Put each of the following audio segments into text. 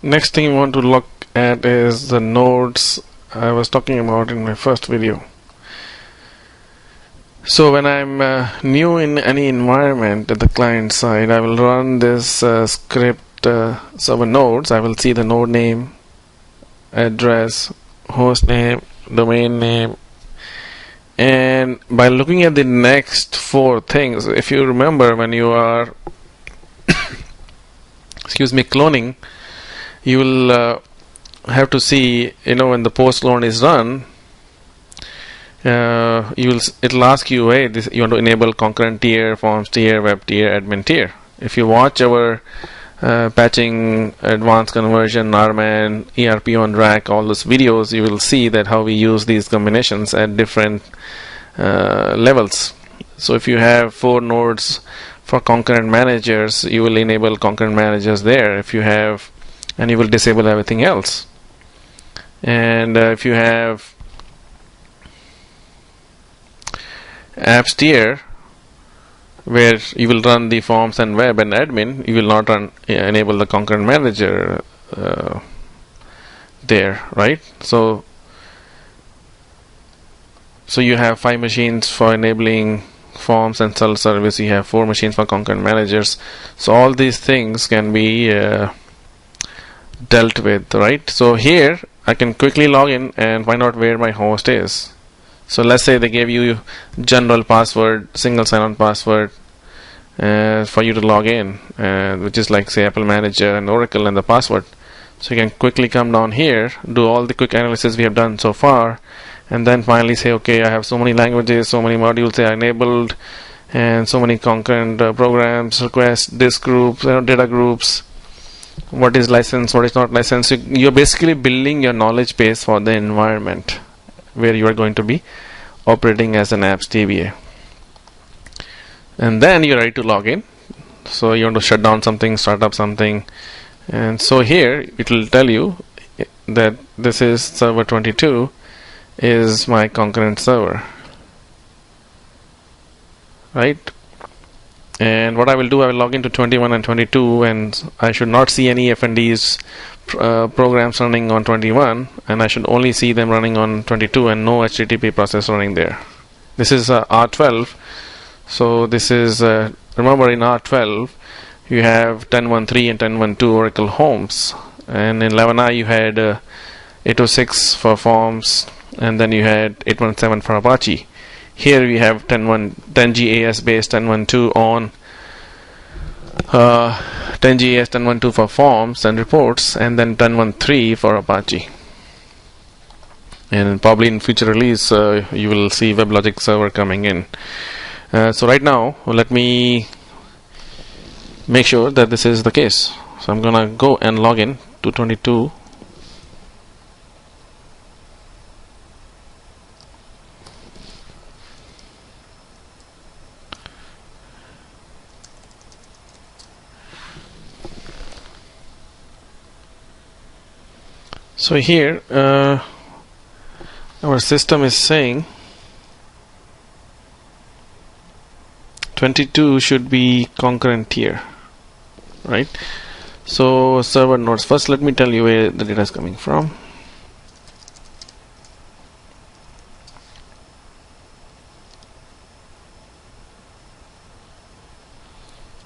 Next thing we want to look at is the nodes I was talking about in my first video. So when I'm new in any environment at the client side, I will run this script server nodes. I will see the node name, address, host name, domain name, and by looking at the next four things, if you remember when you are cloning, you will have to see, when the post clone is run, it'll ask you, hey, you want to enable concurrent tier, forms tier, web tier, admin tier. If you watch our patching, advanced conversion, RMAN, ERP on rack, all those videos, you will see that how we use these combinations at different levels. So if you have 4 nodes for concurrent managers, you will enable concurrent managers there. If you have, and you will disable everything else. And if you have apps tier, where you will run the forms and web and admin, you will not enable the concurrent manager there, right? So you have 5 machines for enabling forms and self-service. You have 4 machines for concurrent managers. So all these things can be dealt with, right? So here I can quickly log in and find out where my host is. So let's say they gave you general password, single sign-on password for you to log in, which is like say Apple Manager and Oracle and the password. So you can quickly come down here, do all the quick analysis we have done so far, and then finally say, okay, I have so many languages, so many modules are enabled, and so many concurrent programs, requests, disk groups, data groups, what is licensed, what is not licensed. You're basically building your knowledge base for the environment where you are going to be operating as an apps DBA. And then you're ready to log in. So you want to shut down something, start up something, and so here it will tell you that this is server 22 is my concurrent server, right? And what I will do, I will log into 21 and 22, and I should not see any FNDs programs running on 21, and I should only see them running on 22 and no HTTP process running there. This is R12. So this is remember, in R12 you have 10.1.3 and 10.1.2 Oracle Homes, and in 11i you had 806 for forms, and then you had 8.1.7 for Apache. Here we have 10G AS based 10.1.2 on 10G AS 10.1.2 for forms and reports, and then 10.1.3 for Apache. And probably in future release you will see WebLogic server coming in. So right now let me make sure that this is the case. So I'm gonna go and log in to 22. So here our system is saying 22 should be concurrent tier, right? So server nodes. First let me tell you where the data is coming from.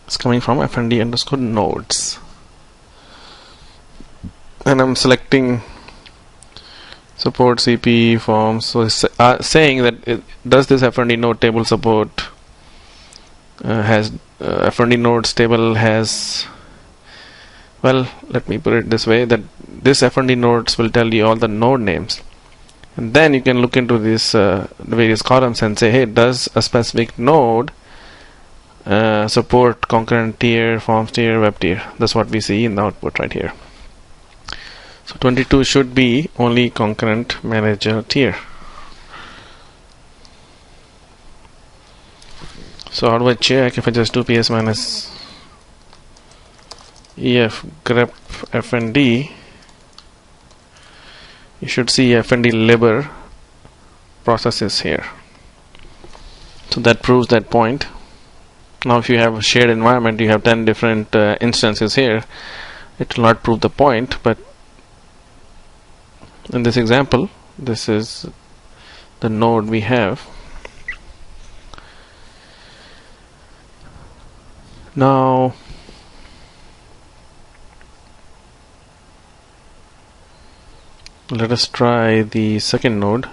It's coming from FND underscore nodes, and I'm selecting support CP forms. So it's saying that does this FND node table support has FND nodes table has, well, let me put it this way, that this FND nodes will tell you all the node names, and then you can look into this the various columns and say, hey, does a specific node support concurrent tier, forms tier, web tier? That's what we see in the output right here. So 22 should be only concurrent manager tier. So how do I check? If I just do ps minus ef grep fnd, you should see fnd liber processes here. So that proves that point. Now if you have a shared environment, you have 10 different instances here. it will not prove the point. But in this example, this is the node we have. Now let us try the second node.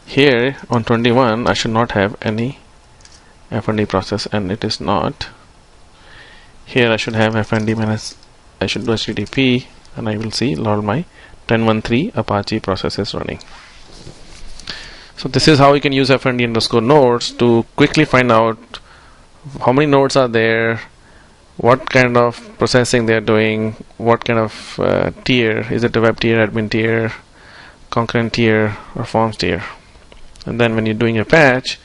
Here on 21 I should not have any FND process, and it is not. Here I should have FND minus, I should do HTTP, and I will see lol my 1013 Apache process is running. So this is how you can use FND underscore nodes to quickly find out how many nodes are there, what kind of processing they are doing, what kind of tier, is it a web tier, admin tier, concurrent tier, or forms tier. And then when you're doing a patch,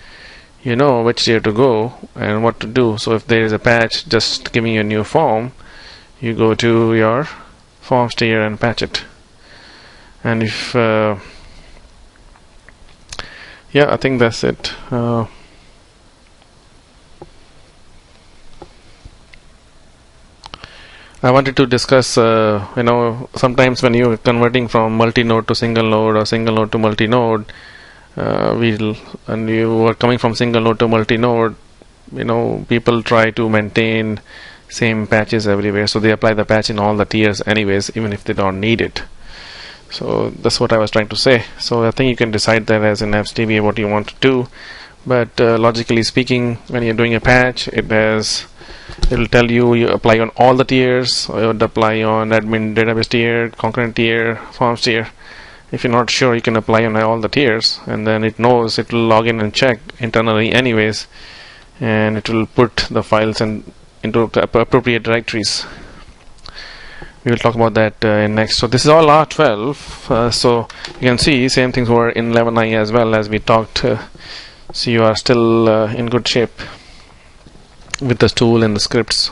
you know which tier to go and what to do. So if there is a patch just giving you a new form, you go to your forms tier and patch it. And if yeah, I think that's it. I wanted to discuss, sometimes when you're converting from multi-node to single node or single node to multi-node, and you are coming from single node to multi-node, people try to maintain same patches everywhere, so they apply the patch in all the tiers anyways, even if they don't need it. So that's what I was trying to say. So I think you can decide that as an Apps DBA what you want to do, but logically speaking, when you're doing a patch, it will tell you apply on all the tiers, or you would apply on admin database tier, concurrent tier, forms tier. If you're not sure, you can apply on all the tiers, and then it knows, it will log in and check internally anyways, and it will put the files into appropriate directories. We will talk about that in next. So this is all R12. So you can see same things were in 11i as well as we talked. So you are still in good shape with the tool and the scripts.